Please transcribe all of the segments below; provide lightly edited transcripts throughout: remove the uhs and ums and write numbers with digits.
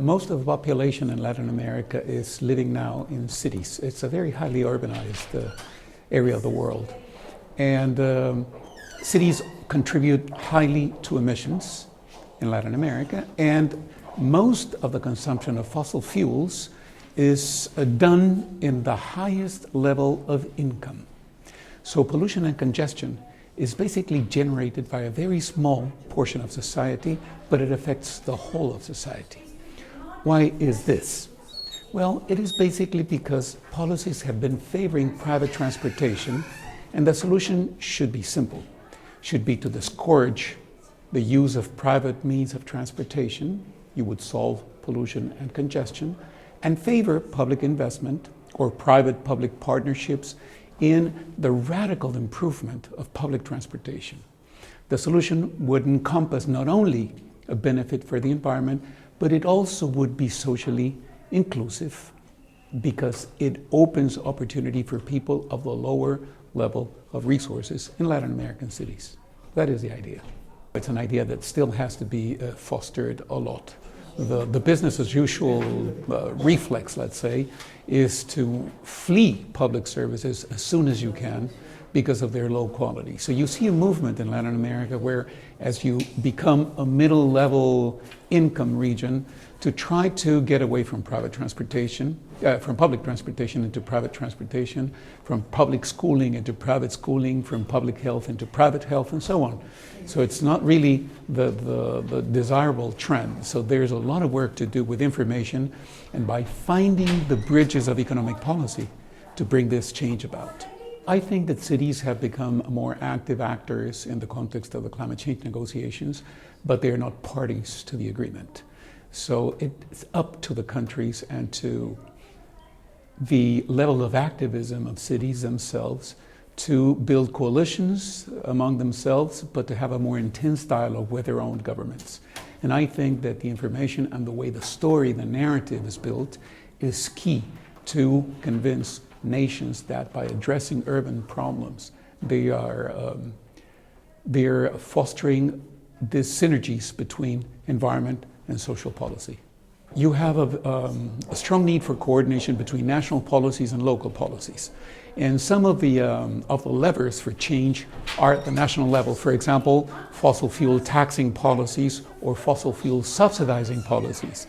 Most of the population in Latin America is living now in cities. It's a very highly urbanized area of the world. And cities contribute highly to emissions in Latin America, and most of the consumption of fossil fuels is done in the highest level of income. So pollution and congestion is basically generated by a very small portion of society, but it affects the whole of society. Why is this? Well, it is basically because policies have been favoring private transportation, and the solution should be simple. Should be to discourage the use of private means of transportation. You would solve pollution and congestion, and favor public investment or private-public partnerships in the radical improvement of public transportation. The solution would encompass not only a benefit for the environment, but it also would be socially inclusive because it opens opportunity for people of the lower level of resources in Latin American cities. That is the idea. It's an idea that still has to be fostered a lot. The business as usual reflex, let's say, is to flee public services as soon as you can because of their low quality. So you see a movement in Latin America where, as you become a middle level income region, to try to get away from private transportation, from public transportation into private transportation, from public schooling into private schooling, from public health into private health, and so on. So it's not really the desirable trend. So there's a lot of work to do with information and by finding the bridges of economic policy to bring this change about. I think that cities have become more active actors in the context of the climate change negotiations, but they are not parties to the agreement. So it's up to the countries and to the level of activism of cities themselves to build coalitions among themselves, but to have a more intense dialogue with their own governments. And I think that the information and the way the story, the narrative is built is key to convince nations that by addressing urban problems, they're fostering these synergies between environment and social policy. You have a strong need for coordination between national policies and local policies. And some of the levers for change are at the national level. For example, fossil fuel taxing policies or fossil fuel subsidizing policies.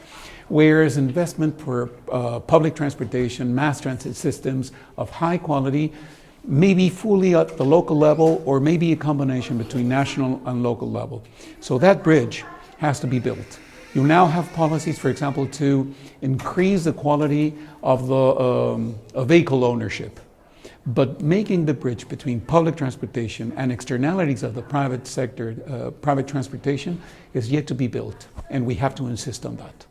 Whereas investment for public transportation, mass transit systems of high quality, maybe fully at the local level or maybe a combination between national and local level. So that bridge has to be built. You now have policies, for example, to increase the quality of the vehicle ownership, but making the bridge between public transportation and externalities of the private sector, private transportation, is yet to be built, and we have to insist on that.